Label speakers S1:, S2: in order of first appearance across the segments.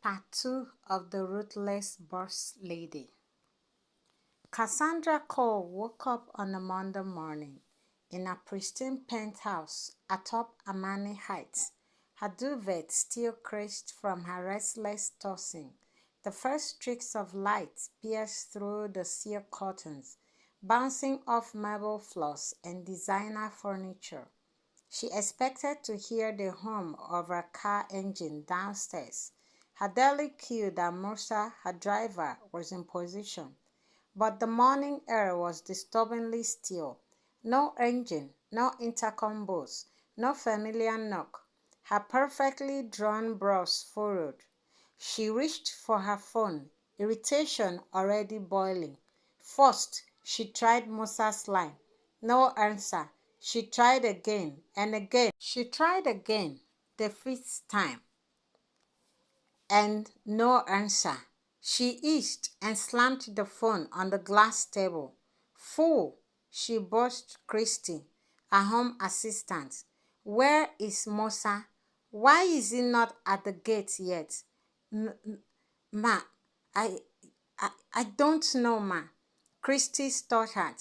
S1: Part 2 of The Ruthless Boss Lady. Cassandra Cole woke up on a Monday morning in a pristine penthouse atop Amani Heights, her duvet still creased from her restless tossing. The first streaks of light pierced through the silk curtains, bouncing off marble floors and designer furniture. She expected to hear the hum of her car engine downstairs. Her daily cue that Mosa, her driver, was in position. But the morning air was disturbingly still. No engine, no intercom buzz, no familiar knock. Her perfectly drawn brows furrowed. She reached for her phone, irritation already boiling. First, she tried Mosa's line. No answer. She tried again and again. She tried again, the fifth time, and no answer. She eased and slammed the phone on the glass table. Fool, she burst Christy, her home assistant. Where is Mosa? Why is he not at the gate yet? Ma, I, I don't know, ma. Christy stuttered.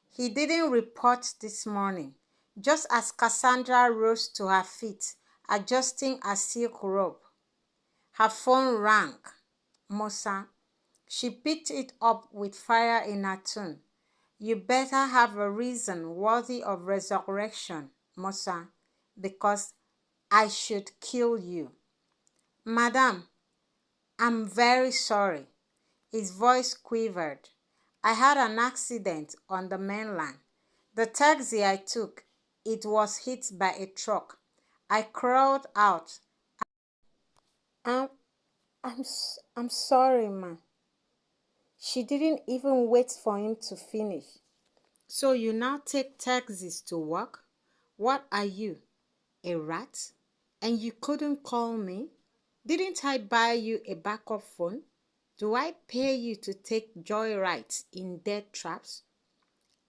S1: He didn't report this morning. Just as Cassandra rose to her feet, adjusting a silk robe, her phone rang. Mosa. She picked it up with fire in her tone. You better have a reason worthy of resurrection, Mosa, because I should kill you. Madam, I'm very sorry. His voice quivered. I had an accident on the mainland. The taxi I took, it was hit by a truck. I crawled out. I'm, I'm sorry, ma. She didn't even wait for him to finish. So you now take taxis to work? What are you, a rat? And you couldn't call me? Didn't I buy you a backup phone? Do I pay you to take joyrides in death traps?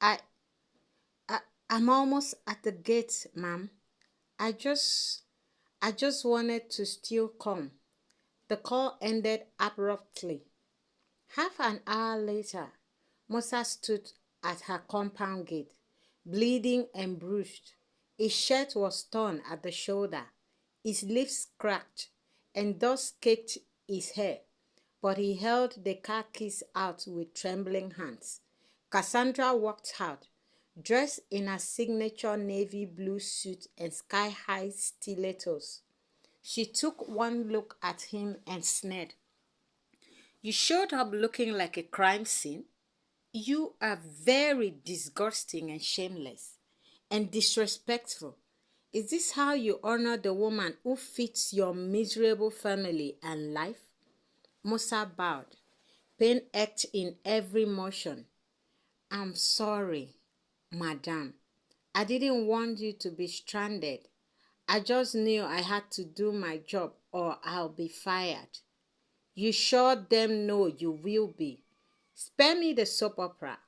S1: I, I, I'm almost at the gate, ma'am. I just wanted to still come. The call ended abruptly. Half an hour later, Mosa stood at her compound gate, bleeding and bruised. His shirt was torn at the shoulder, his lips cracked, and dust caked his hair, but he held the car keys out with trembling hands. Cassandra walked out, dressed in her signature navy blue suit and sky-high stilettos. She took one look at him and sneered. You showed up looking like a crime scene. You are very disgusting and shameless and disrespectful. Is this how you honor the woman who fits your miserable family and life? Mosa bowed, pain ached in every motion. I'm sorry, madam. I didn't want you to be stranded. I just knew I had to do my job or I'll be fired. You sure damn know you will be. Spare me the soap opera.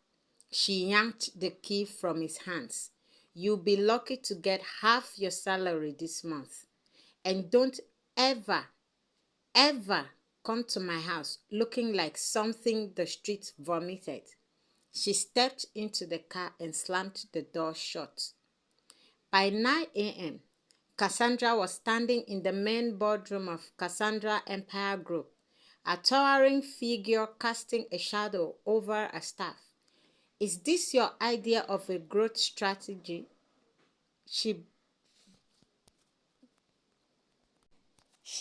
S1: She yanked the key from his hands. You'll be lucky to get half your salary this month. And don't ever, ever come to my house looking like something the streets vomited. She stepped into the car and slammed the door shut. By 9 a.m., Cassandra was standing in the main boardroom of Cassandra Empire Group, a towering figure casting a shadow over a staff. Is this your idea of a growth strategy? She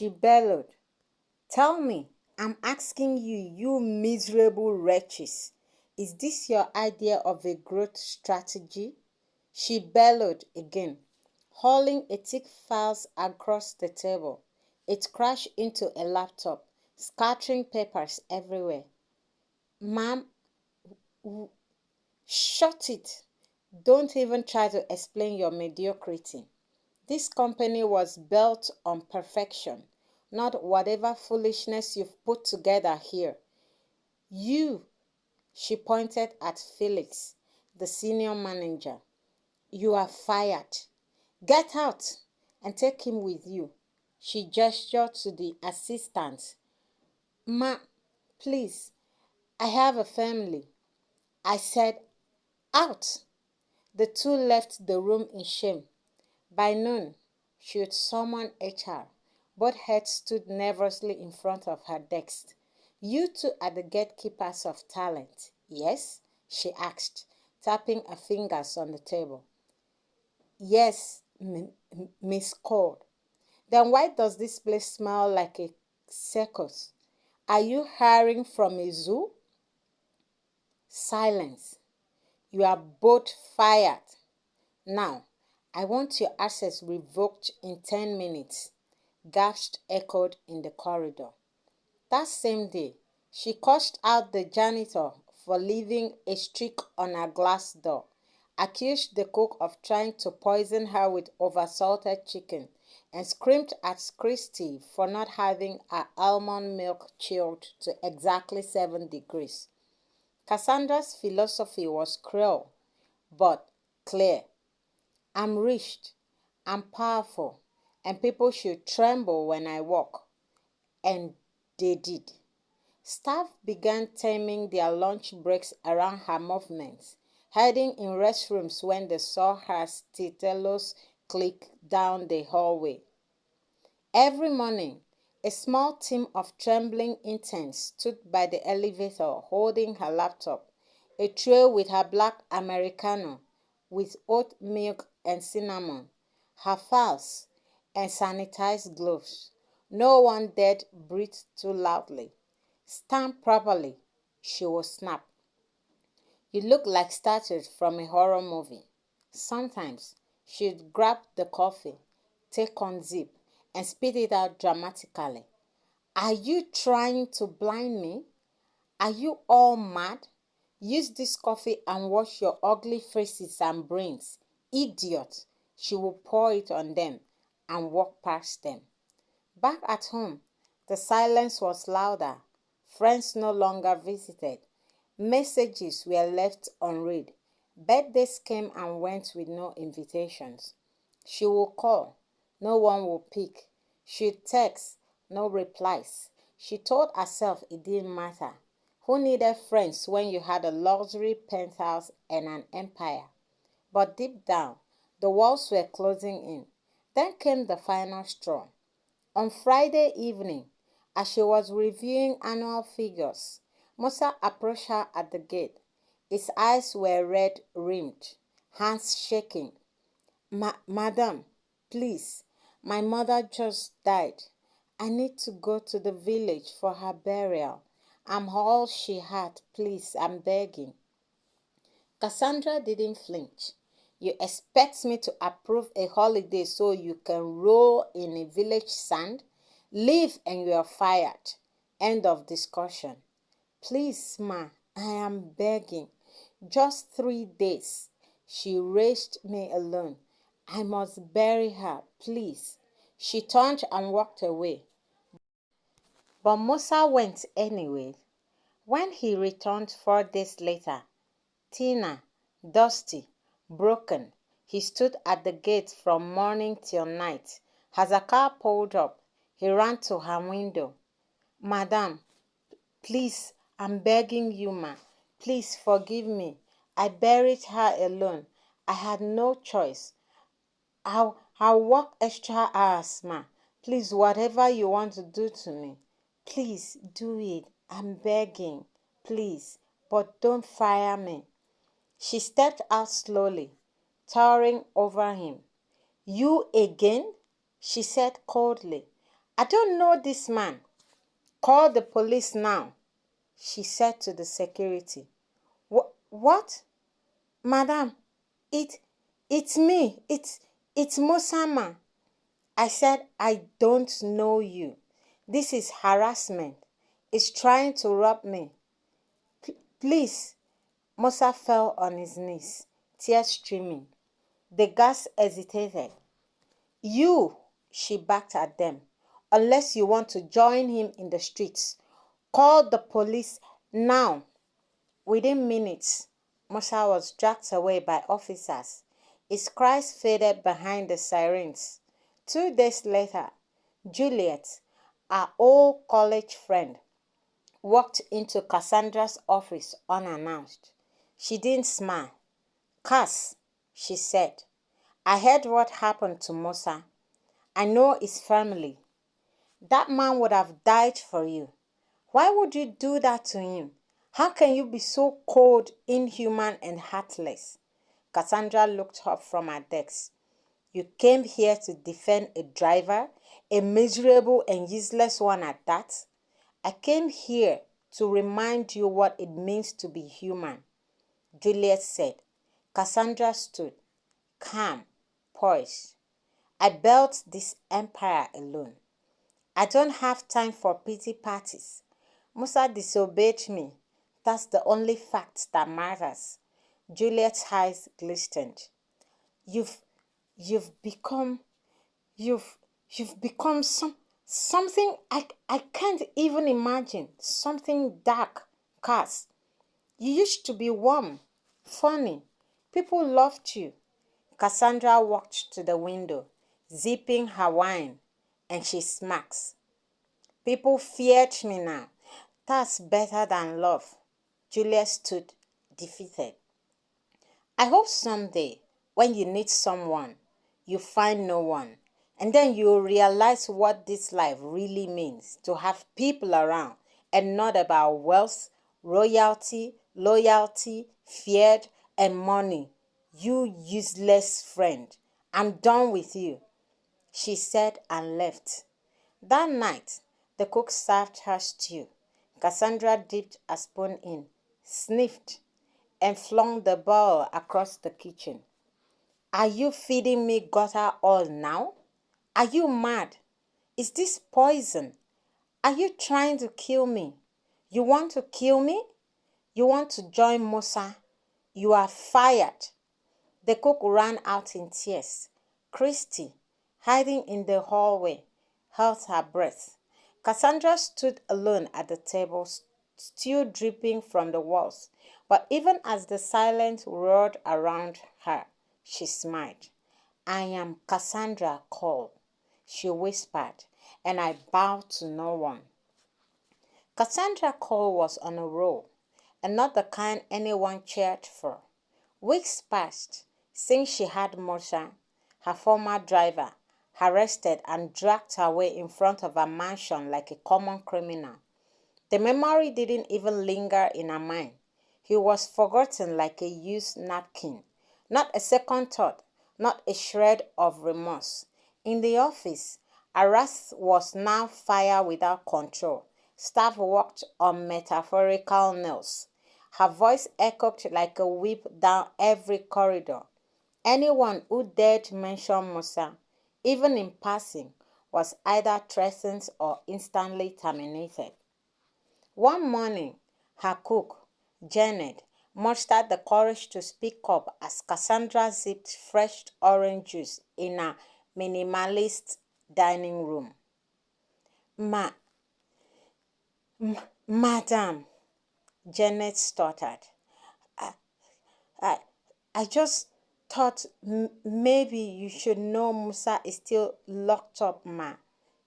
S1: bellowed. Tell me, I'm asking you, you miserable wretches. Is this your idea of a growth strategy? She bellowed again, hurling a thick files across the table. It crashed into a laptop, scattering papers everywhere. Ma'am, shut it. Don't even try to explain your mediocrity. This company was built on perfection, not whatever foolishness you've put together here. You, she pointed at Felix, the senior manager. You are fired. Get out and take him with you. She gestured to the assistant. Ma, please, I have a family. I said, out. The two left the room in shame. By noon, she would summon HR. Both heads stood nervously in front of her desk. You two are the gatekeepers of talent, yes? She asked, tapping her fingers on the table. Yes, Miss Cord. Then why does this place smell like a circus? Are you hiring from a zoo? Silence. You are both fired. Now, I want your access revoked in 10 minutes. Gasps echoed in the corridor. That same day, she cursed out the janitor for leaving a streak on her glass door, accused the cook of trying to poison her with oversalted chicken, and screamed at Christy for not having her almond milk chilled to exactly 7 degrees. Cassandra's philosophy was cruel, but clear. I'm rich, I'm powerful, and people should tremble when I walk. And they did. Staff began timing their lunch breaks around her movements, hiding in restrooms when they saw her stilettos click down the hallway. Every morning, a small team of trembling interns stood by the elevator holding her laptop, a tray with her black Americano with oat milk and cinnamon, her files, and sanitized gloves. No one dared breathe too loudly. Stand properly, she would snap. You look like statues from a horror movie. Sometimes she'd grab the coffee, take unzip, and spit it out dramatically. Are you trying to blind me? Are you all mad? Use this coffee and wash your ugly faces and brains. Idiot! She would pour it on them and walk past them. Back at home, the silence was louder. Friends no longer visited. Messages were left unread. Birthdays came and went with no invitations. She would call. No one would pick. She'd text. No replies. She told herself it didn't matter. Who needed friends when you had a luxury penthouse and an empire? But deep down, the walls were closing in. Then came the final straw. On Friday evening, as she was reviewing annual figures, Mosa approached her at the gate. His eyes were red-rimmed, hands shaking. Madam, please, my mother just died. I need to go to the village for her burial. I'm all she had. Please, I'm begging. Cassandra didn't flinch. You expect me to approve a holiday so you can roll in a village sand? Leave and you are fired. End of discussion. Please, ma, I am begging. Just 3 days. She raised me alone. I must bury her, please. She turned and walked away. But Musa went anyway. When he returned 4 days later, thinner, dusty, broken, he stood at the gate from morning till night. As a car pulled up, he ran to her window. Madam, please, I'm begging you, ma. Please forgive me. I buried her alone. I had no choice. I'll work extra hours, ma. Please, whatever you want to do to me, please do it. I'm begging. Please, but don't fire me. She stepped out slowly, towering over him. You again? She said coldly. I don't know this man. Call the police now, she said to the security. What? Madam, it, it's me. It's Mosama. I said, I don't know you. This is harassment. It's trying to rob me. Please. Mosa fell on his knees, tears streaming. The guards hesitated. You, she barked at them, unless you want to join him in the streets. Call the police now. Within minutes, Mosa was dragged away by officers. His cries faded behind the sirens. 2 days later, Juliet, our old college friend, walked into Cassandra's office unannounced. She didn't smile. "Cass," she said, "I heard what happened to Mosa. I know his family. That man would have died for you. Why would you do that to him? How can you be so cold, inhuman, and heartless?" Cassandra looked up from her desk. "You came here to defend a driver, a miserable and useless one at that? I came here to remind you what it means to be human," Juliet said. Cassandra stood, calm, poised. "I built this empire alone. I don't have time for pity parties. Musa disobeyed me. That's the only fact that matters." Juliet's eyes glistened. You've you've become you've you've become something I can't even imagine. Something dark, Cass. You used to be warm, funny. People loved you." Cassandra walked to the window, zipping her wine, and she smacks. "People feared me now. That's better than love." Julia stood defeated. "I hope someday, when you need someone, you find no one. And then you'll realize what this life really means, to have people around and not about wealth, royalty, loyalty, feared, and money. You useless friend. I'm done with you," she said and left. That night, the cook served her stew. Cassandra dipped a spoon in, sniffed, and flung the bowl across the kitchen. "Are you feeding me gutter oil now? Are you mad? Is this poison? Are you trying to kill me? You want to kill me? You want to join Mosa? You are fired." The cook ran out in tears. Christy, hiding in the hallway, held her breath. Cassandra stood alone at the table, stew dripping from the walls. But even as the silence roared around her, she smiled. "I am Cassandra Cole," she whispered, "and I bow to no one." Cassandra Cole was on a roll, and not the kind anyone cheered for. Weeks passed since she had Mosa, her former driver, arrested and dragged away in front of her mansion like a common criminal. The memory didn't even linger in her mind. He was forgotten like a used napkin. Not a second thought, not a shred of remorse. In the office, her wrath was now fire without control. Staff worked on metaphorical nails. Her voice echoed like a whip down every corridor. Anyone who dared mention Musa, even in passing, was either threatened or instantly terminated. One morning, her cook, Janet, mustered the courage to speak up as Cassandra sipped fresh orange juice in a minimalist dining room. Ma, Madam, Janet stuttered. I, I just thought maybe you should know Musa is still locked up, ma.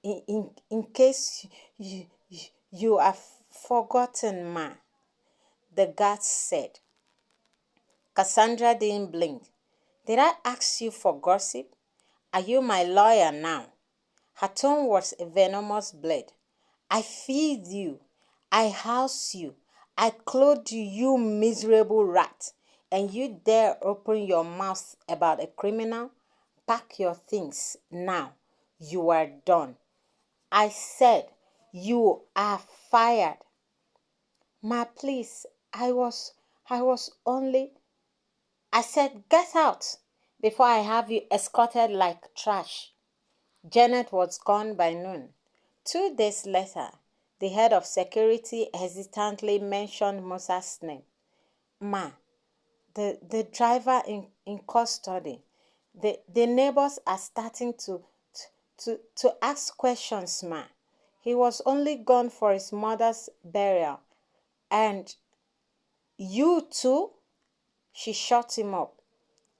S1: In case you have forgotten, ma, the guard said. Cassandra didn't blink. "Did I ask you for gossip? Are you my lawyer now?" Her tone was a venomous blade. "I feed you. I house you. I clothe you, you miserable rat. And you dare open your mouth about a criminal? Pack your things now. You are done. I said you are fired." "Ma, please, I was only..." "I said get out before I have you escorted like trash." Janet was gone by noon. 2 days later, the head of security hesitantly mentioned Musa's name. "Ma, the driver in custody. The neighbors are starting to ask questions, ma. He was only gone for his mother's burial. And you too?" She shut him up.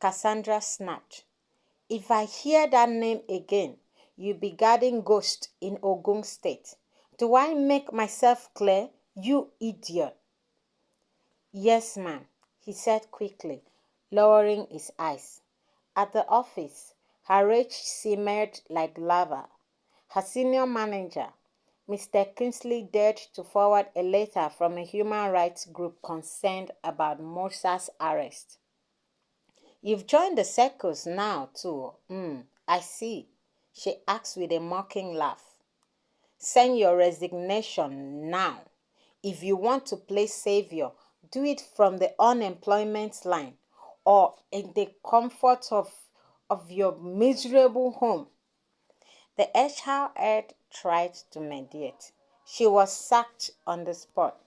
S1: Cassandra snapped. "If I hear that name again, you'll be guarding ghosts in Ogun State. Do I make myself clear? You idiot. Yes, ma'am, he said quickly, lowering his eyes. At the office, her rage simmered like lava. Her senior manager, Mr. Kingsley, dared to forward a letter from a human rights group concerned about Mosa's arrest. You've joined the circus now, too. I see, she asked with a mocking laugh. Send your resignation now. If you want to play savior, do it from the unemployment line or in the comfort of your miserable home. The HR head tried to mediate. She was sacked on the spot.